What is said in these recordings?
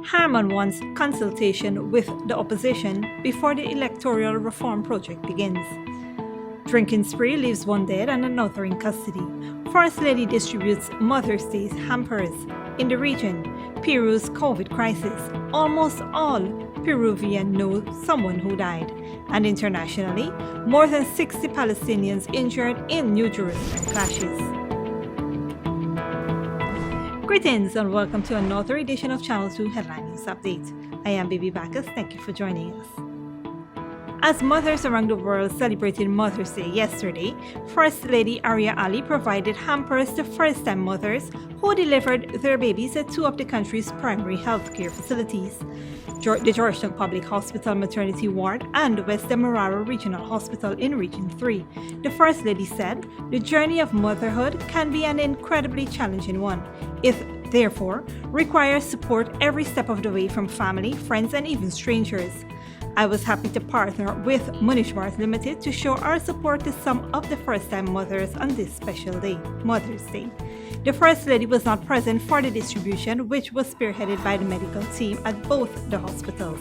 HARMON wants consultation with the opposition before the electoral reform project begins. Drinking spree leaves one dead and another in custody. First Lady distributes Mother's Day's hampers. In the region, Peru's COVID crisis. Almost all Peruvians know someone who died. And internationally, more than 60 Palestinians injured in New Jerusalem clashes. Greetings and welcome to another edition of Channel 2 Headline News Update. I am Baby Bacchus. Thank you for joining us. As mothers around the world celebrated Mother's Day yesterday, First Lady Arya Ali provided hampers to first-time mothers who delivered their babies at two of the country's primary healthcare facilities, the Georgetown Public Hospital Maternity Ward and West Demerara Regional Hospital in Region 3. The First Lady said, "The journey of motherhood can be an incredibly challenging one. It, therefore, requires support every step of the way from family, friends, and even strangers. I was happy to partner with Promotional Limited to show our support to some of the first-time mothers on this special day, Mother's Day." The First Lady was not present for the distribution, which was spearheaded by the medical team at both the hospitals.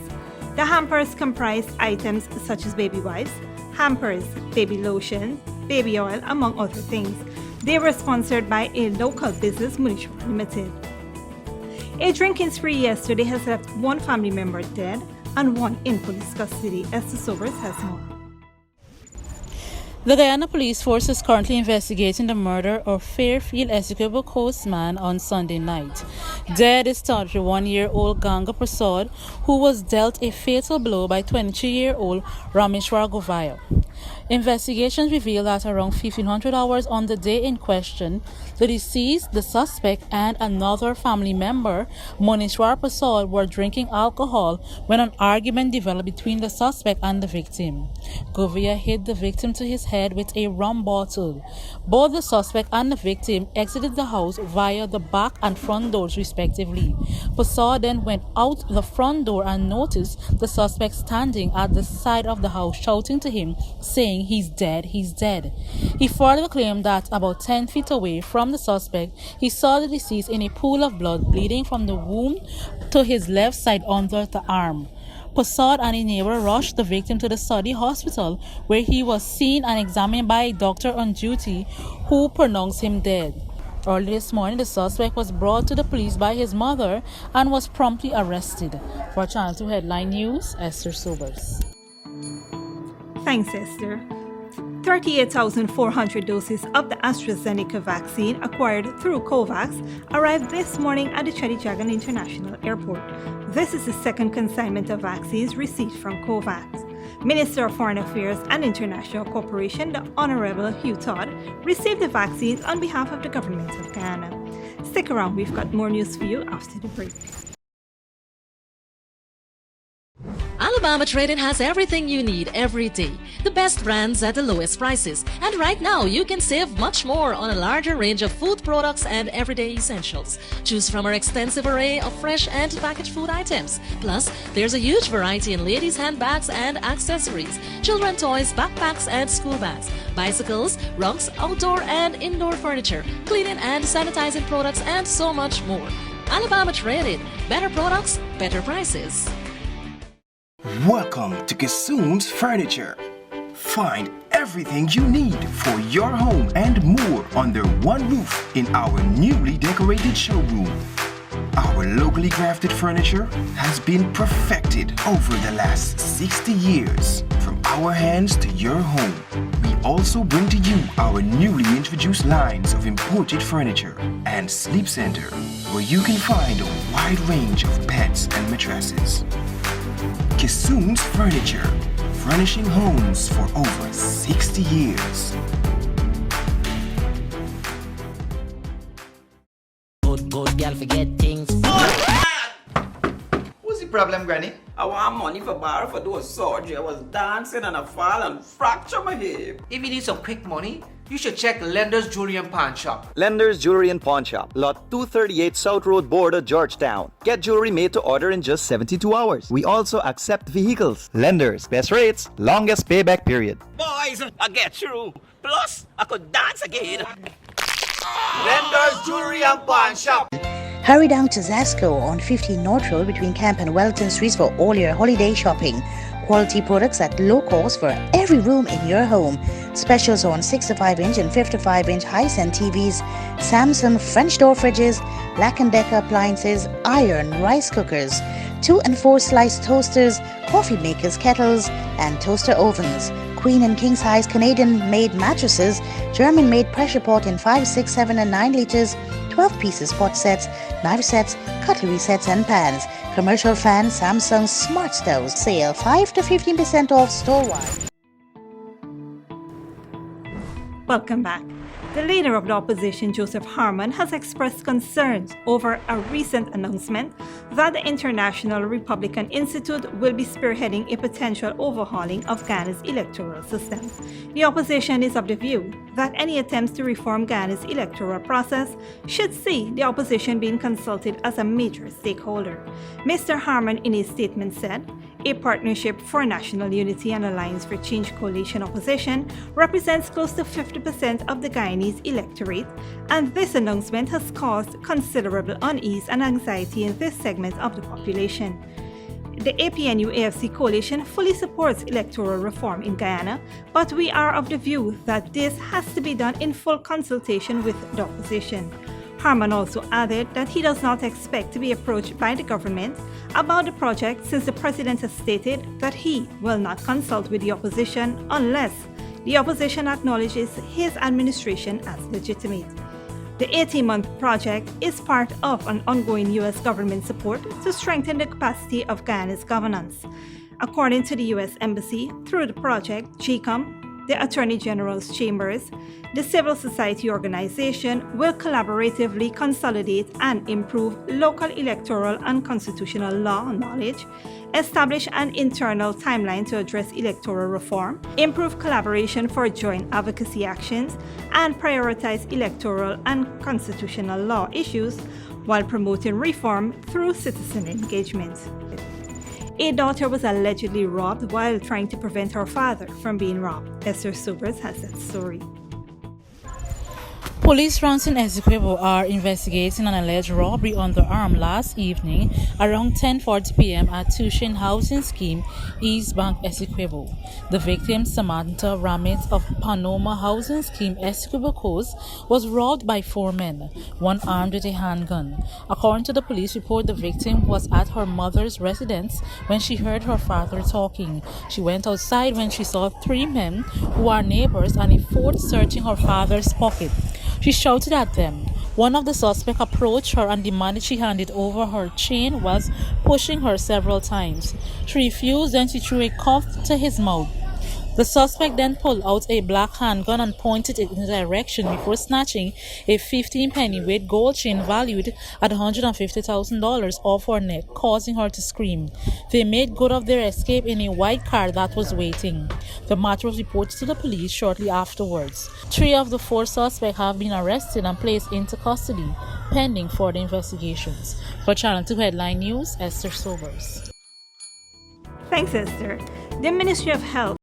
The hampers comprised items such as baby wipes, hampers, baby lotion, baby oil, among other things. They were sponsored by a local business, Promotional Limited. A drinking spree yesterday has left one family member dead and one in police custody. Esther Sobers has more. The Guyana Police Force is currently investigating the murder of Fairfield Essequibo Coastman on Sunday night. Dead is thought 1-year-old Ganga Prasad, who was dealt a fatal blow by 22-year-old Rameshwar Govaya. Investigations reveal that around 1500 hours on the day in question, the deceased, the suspect, and another family member, Monishwar Prasad, were drinking alcohol when an argument developed between the suspect and the victim. Govaya hit the victim to his head with a rum bottle. Both the suspect and the victim exited the house via the back and front doors respectively. Prasad then went out the front door and noticed the suspect standing at the side of the house shouting to him, saying, "He's dead, he's dead." He further claimed that about 10 feet away from the suspect, he saw the deceased in a pool of blood bleeding from the wound to his left side under the arm. Prasad and a neighbor rushed the victim to the Saudi hospital, where he was seen and examined by a doctor on duty who pronounced him dead. Early this morning, the suspect was brought to the police by his mother and was promptly arrested. For Channel 2 Headline News, Esther Sobers. Thanks, Esther. 38,400 doses of the AstraZeneca vaccine acquired through COVAX arrived this morning at the Chedijagan International Airport. This is the second consignment of vaccines received from COVAX. Minister of Foreign Affairs and International Cooperation, the Honorable Hugh Todd, received the vaccines on behalf of the government of Guyana. Stick around, we've got more news for you after the break. Alabama Trading has everything you need every day. The best brands at the lowest prices. And right now, you can save much more on a larger range of food products and everyday essentials. Choose from our extensive array of fresh and packaged food items. Plus, there's a huge variety in ladies' handbags and accessories, children toys, backpacks and school bags, bicycles, rugs, outdoor and indoor furniture, cleaning and sanitizing products, and so much more. Alabama Trading. Better products, better prices. Welcome to Kissoon's Furniture. Find everything you need for your home and more under one roof in our newly decorated showroom. Our locally crafted furniture has been perfected over the last 60 years. From our hands to your home, we also bring to you our newly introduced lines of imported furniture and sleep center, where you can find a wide range of beds and mattresses. Kissoon's Furniture, furnishing homes for over 60 years. Good girl forget things. What's the problem, Granny? I want money for borrow for those surgery. I was dancing and I fall and fracture my hip. If you need some quick money, you should check Lender's Jewelry and Pawn Shop. Lender's Jewelry and Pawn Shop, Lot 238 South Road Border, Georgetown. Get jewelry made to order in just 72 hours. We also accept vehicles. Lender's, best rates, longest payback period. Boys, I get through. Plus, I could dance again. Lender's Jewelry and Pawn Shop. Hurry down to Zasco on 15 North Road between Camp and Wellington Streets for all your holiday shopping. Quality products at low cost for every room in your home. Specials on 65-inch and 55-inch Hisense TVs, Samsung French door fridges, Black & Decker appliances, iron rice cookers, 2 and 4 slice toasters, coffee makers, kettles, and toaster ovens. Queen and king size Canadian-made mattresses, German-made pressure pot in 5, 6, 7, and 9 liters, 12 pieces pot sets, knife sets, cutlery sets and pans, commercial fans, Samsung smart stoves, sale 5 to 15% off store-wide. Welcome back. The leader of the opposition, Joseph Harmon, has expressed concerns over a recent announcement that the International Republican Institute will be spearheading a potential overhauling of Ghana's electoral system. The opposition is of the view that any attempts to reform Ghana's electoral process should see the opposition being consulted as a major stakeholder. Mr. Harmon, in his statement, said, "A partnership for national unity and Alliance for Change coalition opposition represents close to 50% of the Guyanese electorate, and this announcement has caused considerable unease and anxiety in this segment of the population." The APNU-AFC coalition fully supports electoral reform in Guyana, but we are of the view that this has to be done in full consultation with the opposition. Harmon also added that he does not expect to be approached by the government about the project since the president has stated that he will not consult with the opposition unless the opposition acknowledges his administration as legitimate. The 18-month project is part of an ongoing U.S. government support to strengthen the capacity of Guyana's governance. According to the U.S. Embassy, through the project, GCOM, the Attorney General's Chambers, the civil society organization will collaboratively consolidate and improve local electoral and constitutional law knowledge, establish an internal timeline to address electoral reform, improve collaboration for joint advocacy actions, and prioritize electoral and constitutional law issues while promoting reform through citizen engagement. A daughter was allegedly robbed while trying to prevent her father from being robbed. Esther Sobers has that story. Police rounds in Essequibo are investigating an alleged robbery on the arm last evening around 10:40 p.m. at Tushin Housing Scheme, East Bank, Essequibo. The victim, Samantha Ramit of Panoma Housing Scheme, Essequibo Coast, was robbed by 4 men, one armed with a handgun. According to the police report, the victim was at her mother's residence when she heard her father talking. She went outside when she saw 3 men who are neighbors and a 4th searching her father's pocket. She shouted at them. One of the suspects approached her and demanded she handed over her chain whilst pushing her several times. She refused, then she threw a cuff to his mouth. The suspect then pulled out a black handgun and pointed it in the direction before snatching a 15-penny-weight gold chain valued at $150,000 off her neck, causing her to scream. They made good of their escape in a white car that was waiting. The matter was reported to the police shortly afterwards. 3 of the 4 suspects have been arrested and placed into custody, pending further investigations. For Channel 2 Headline News, Esther Sobers. Thanks, Esther. The Ministry of Health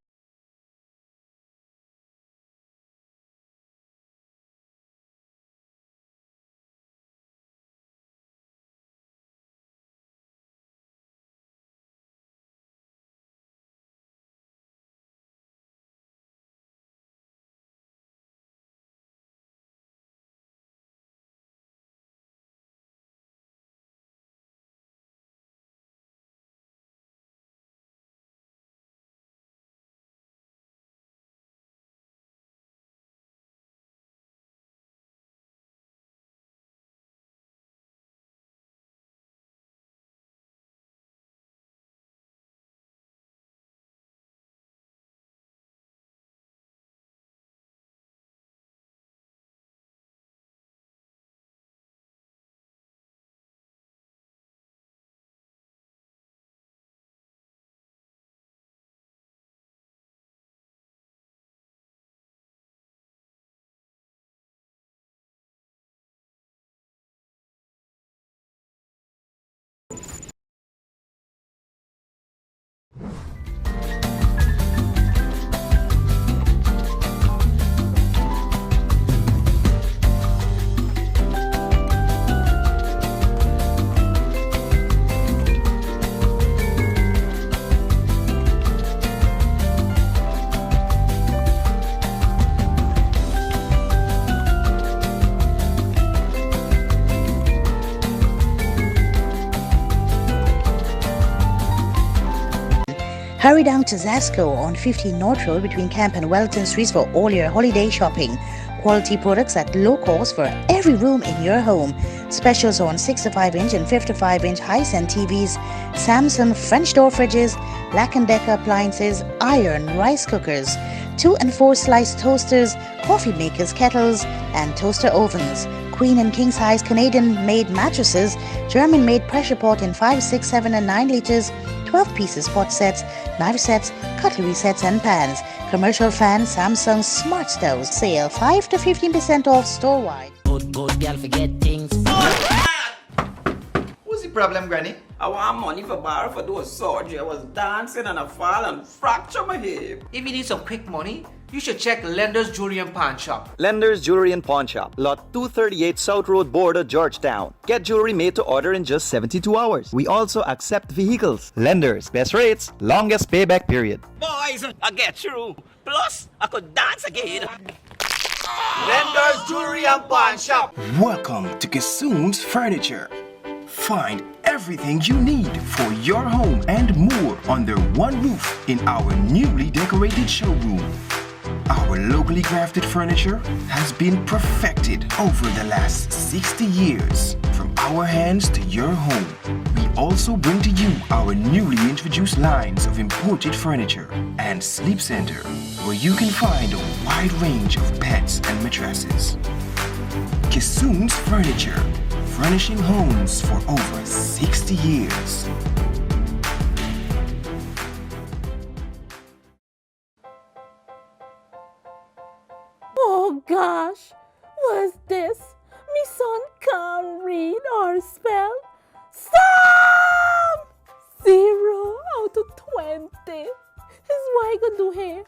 Hurry down to Zasco on 15 North Road between Camp and Wellington Streets for all your holiday shopping. Quality products at low cost for every room in your home. Specials on 65-inch and 55-inch Hisense TVs, Samsung French door fridges, Black & Decker appliances, iron rice cookers, 2 and 4 slice toasters, coffee makers, kettles, and toaster ovens. Queen and king size Canadian-made mattresses, German-made pressure pot in 5, 6, 7 and 9 liters, 12 pieces pot sets, knife sets, cutlery sets and pans. Commercial fans, Samsung smart stoves. Sale 5 to 15% off store-wide. Good girl forget things. What's the problem, Granny? I want money for borrow for do a surgery. I was dancing and I fall and fracture my hip. If you need some quick money, you should check Lender's Jewelry and Pawn Shop. Lender's Jewelry and Pawn Shop, Lot 238 South Road Border, Georgetown. Get jewelry made to order in just 72 hours. We also accept vehicles. Lenders, best rates, longest payback period. Boys, I get through. Plus, I could dance again. Lender's Jewelry and Pawn Shop. Welcome to Kissoon's Furniture. Find everything you need for your home and more under one roof in our newly decorated showroom. Our locally crafted furniture has been perfected over the last 60 years. From our hands to your home, we also bring to you our newly introduced lines of imported furniture and sleep center, where you can find a wide range of beds and mattresses. Kissoon's Furniture, furnishing homes for over 60 years. Oh gosh, what's this? Me son can't read or spell. Stop! 0 out of 20. Is what I could do here.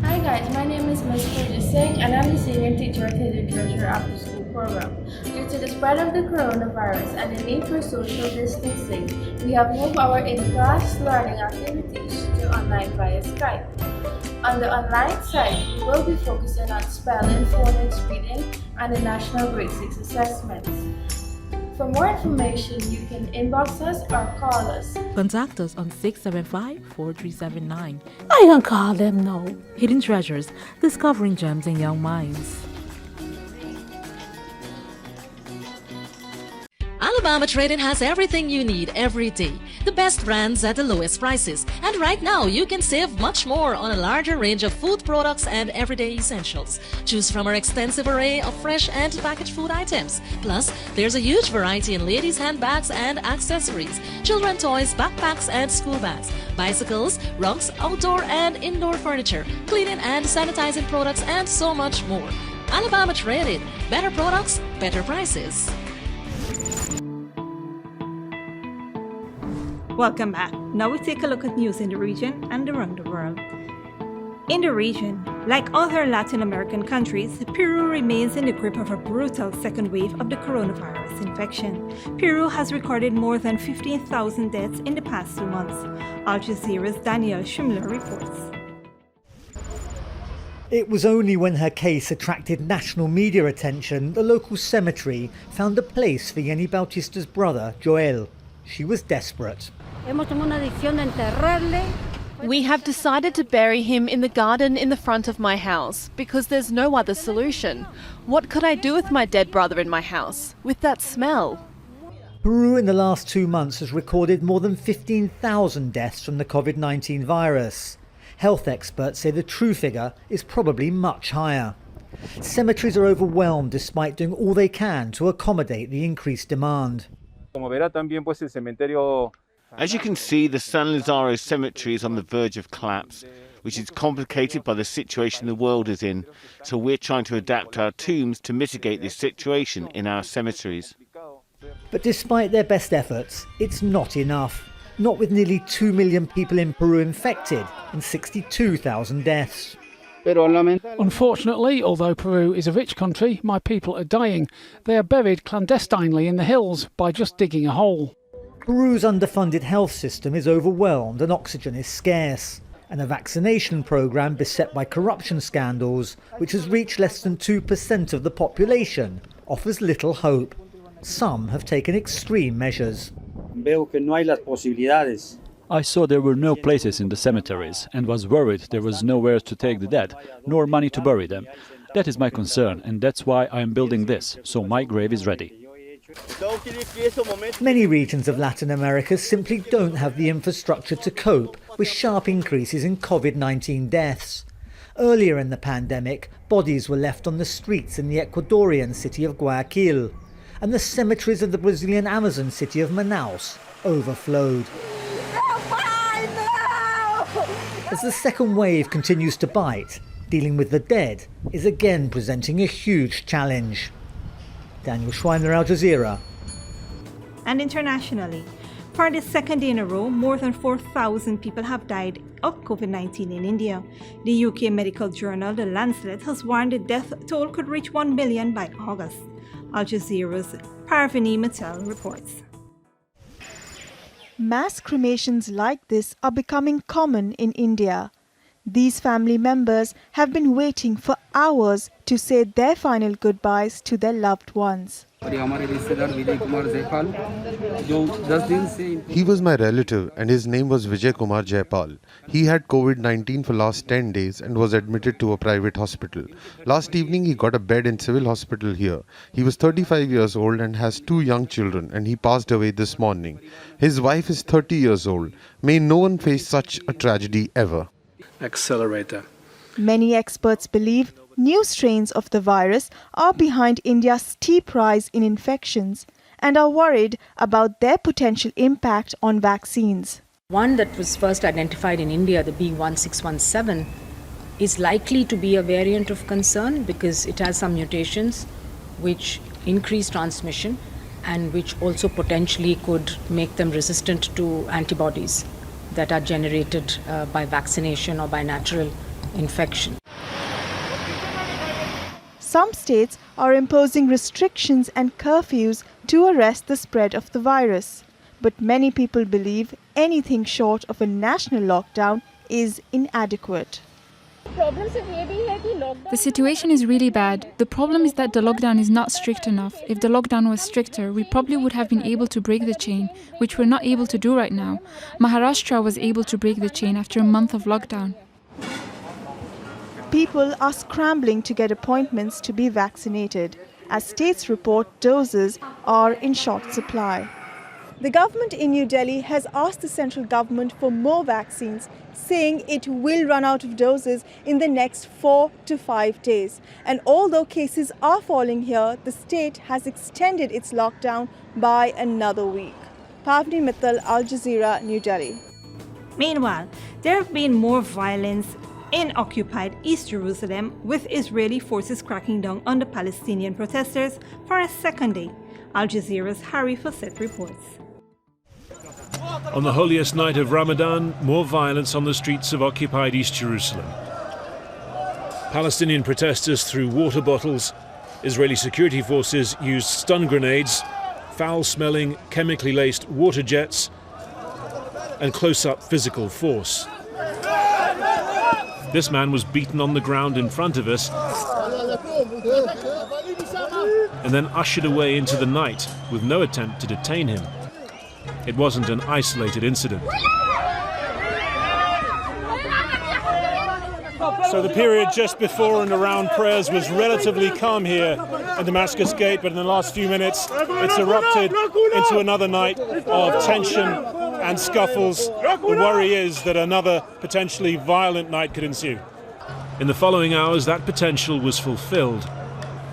Hi guys, my name is Ms. Kojusek and I'm the senior teacher at the Agriculture After School program. Due to the spread of the coronavirus and the need for social distancing, we have moved our in-class learning activities to online via Skype. On the online side, we will be focusing on spelling, phonics, reading, and the National Grade 6 assessments. For more information, you can inbox us or call us. Contact us on 675-4379. I can call them now. Hidden Treasures, discovering gems in young minds. Alabama Trading has everything you need every day. The best brands at the lowest prices. And right now, you can save much more on a larger range of food products and everyday essentials. Choose from our extensive array of fresh and packaged food items. Plus, there's a huge variety in ladies' handbags and accessories, children toys, backpacks and school bags, bicycles, rugs, outdoor and indoor furniture, cleaning and sanitizing products, and so much more. Alabama Trading. Better products, better prices. Welcome back. Now we take a look at news in the region and around the world. In the region, like other Latin American countries, Peru remains in the grip of a brutal second wave of the coronavirus infection. Peru has recorded more than 15,000 deaths in the past 2 months. Al Jazeera's Daniel Schimler reports. It was only when her case attracted national media attention the local cemetery found a place for Jenny Bautista's brother, Joel. She was desperate. We have decided to bury him in the garden in the front of my house because there's no other solution. What could I do with my dead brother in my house, with that smell? Peru in the last 2 months has recorded more than 15,000 deaths from the COVID-19 virus. Health experts say the true figure is probably much higher. Cemeteries are overwhelmed despite doing all they can to accommodate the increased demand. As you can see, the San Lazaro Cemetery is on the verge of collapse, which is complicated by the situation the world is in, so we're trying to adapt our tombs to mitigate this situation in our cemeteries. But despite their best efforts, it's not enough. Not with nearly 2 million people in Peru infected and 62,000 deaths. Unfortunately, although Peru is a rich country, my people are dying. They are buried clandestinely in the hills by just digging a hole. Peru's underfunded health system is overwhelmed and oxygen is scarce. And a vaccination programme beset by corruption scandals, which has reached less than 2% of the population, offers little hope. Some have taken extreme measures. I saw there were no places in the cemeteries and was worried there was nowhere to take the dead, nor money to bury them. That is my concern, and that's why I am building this, so my grave is ready. Many regions of Latin America simply don't have the infrastructure to cope with sharp increases in COVID-19 deaths. Earlier in the pandemic, bodies were left on the streets in the Ecuadorian city of Guayaquil, and the cemeteries of the Brazilian Amazon city of Manaus overflowed. As the second wave continues to bite, dealing with the dead is again presenting a huge challenge. Daniel Schweiner, Al Jazeera. And internationally, for the second day in a row, more than 4,000 people have died of COVID-19 in India. The UK medical journal The Lancet has warned the death toll could reach 1 million by August. Al Jazeera's Parvini Mittal reports. Mass cremations like this are becoming common in India. These family members have been waiting for hours to say their final goodbyes to their loved ones. He was my relative and his name was Vijay Kumar Jaipal. He had COVID-19 for last 10 days and was admitted to a private hospital. Last evening he got a bed in civil hospital here. He was 35 years old and has 2 young children, and he passed away this morning. His wife is 30 years old. May no one face such a tragedy ever. Accelerator. Many experts believe new strains of the virus are behind India's steep rise in infections and are worried about their potential impact on vaccines. One that was first identified in India, the B1617, is likely to be a variant of concern because it has some mutations which increase transmission and which also potentially could make them resistant to antibodies that are generated by vaccination or by natural infection. Some states are imposing restrictions and curfews to arrest the spread of the virus. But many people believe anything short of a national lockdown is inadequate. The situation is really bad. The problem is that the lockdown is not strict enough. If the lockdown was stricter, we probably would have been able to break the chain, which we're not able to do right now. Maharashtra was able to break the chain after a month of lockdown. People are scrambling to get appointments to be vaccinated, as states report doses are in short supply. The government in New Delhi has asked the central government for more vaccines, saying it will run out of doses in the next 4 to 5 days. And although cases are falling here, the state has extended its lockdown by another week. Pavni Mittal, Al Jazeera, New Delhi. Meanwhile, there have been more violence in occupied East Jerusalem, with Israeli forces cracking down on the Palestinian protesters for a second day. Al Jazeera's Harry Fawcett reports. On the holiest night of Ramadan, more violence on the streets of occupied East Jerusalem. Palestinian protesters threw water bottles. Israeli security forces used stun grenades, foul-smelling, chemically laced water jets, and close-up physical force. This man was beaten on the ground in front of us and then ushered away into the night with no attempt to detain him. It wasn't an isolated incident. So the period just before and around prayers was relatively calm here at Damascus Gate, but in the last few minutes it's erupted into another night of tension and scuffles. The worry is that another potentially violent night could ensue. In the following hours, that potential was fulfilled.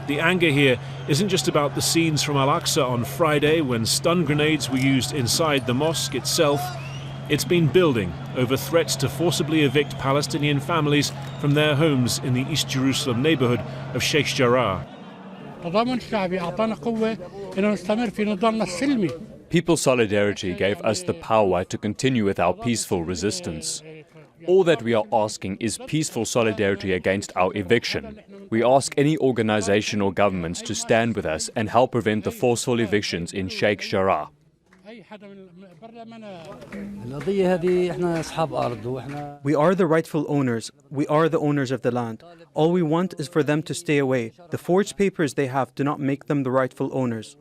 The anger here isn't just about the scenes from Al-Aqsa on Friday when stun grenades were used inside the mosque itself. It's been building over threats to forcibly evict Palestinian families from their homes in the East Jerusalem neighborhood of Sheikh Jarrah. People's solidarity gave us the power to continue with our peaceful resistance. All that we are asking is peaceful solidarity against our eviction. We ask any organization or governments to stand with us and help prevent the forceful evictions in Sheikh Jarrah. We are the rightful owners. We are the owners of the land. All we want is for them to stay away. The forged papers they have do not make them the rightful owners.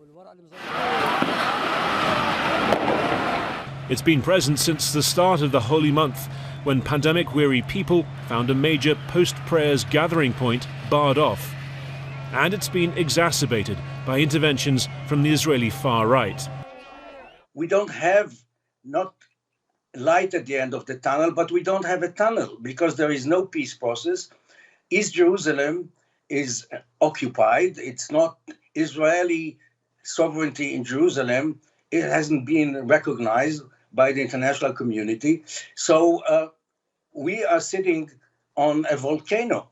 It's been present since the start of the Holy Month, when pandemic-weary people found a major post-prayers gathering point barred off. And it's been exacerbated by interventions from the Israeli far right. We don't have not light at the end of the tunnel, but we don't have a tunnel because there is no peace process. East Jerusalem is occupied. It's not Israeli sovereignty in Jerusalem. It hasn't been recognized by the international community. So we are sitting on a volcano.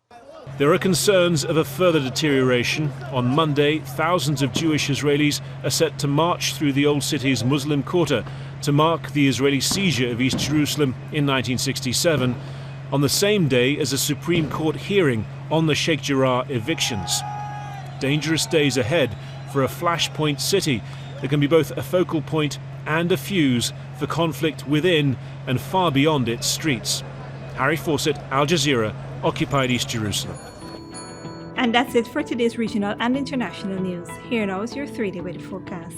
There are concerns of a further deterioration. On Monday, thousands of Jewish Israelis are set to march through the old city's Muslim quarter to mark the Israeli seizure of East Jerusalem in 1967, on the same day as a Supreme Court hearing on the Sheikh Jarrah evictions. Dangerous days ahead for a flashpoint city that can be both a focal point and a fuse for conflict within and far beyond its streets. Harry Fawcett, Al Jazeera, occupied East Jerusalem. And that's it for today's regional and international news. Here now is your 3-day weather forecast.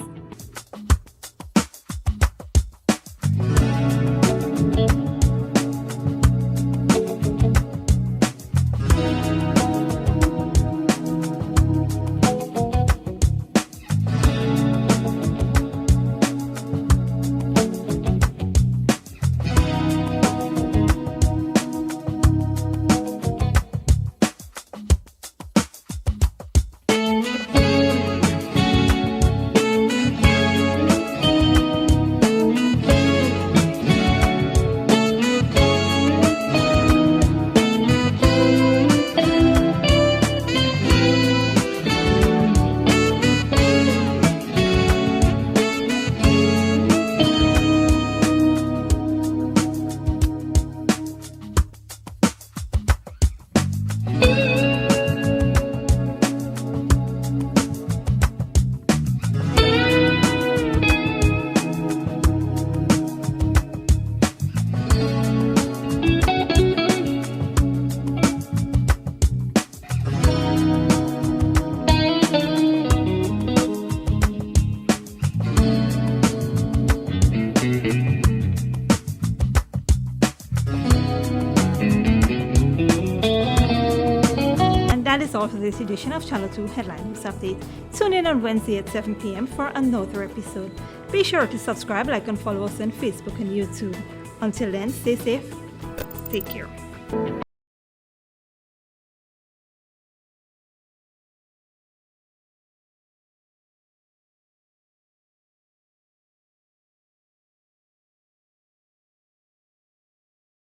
That is all for this edition of Channel 2 Headline News Update. Tune in on Wednesday at 7 p.m. for another episode. Be sure to subscribe, like and follow us on Facebook and YouTube. Until then, stay safe, take care.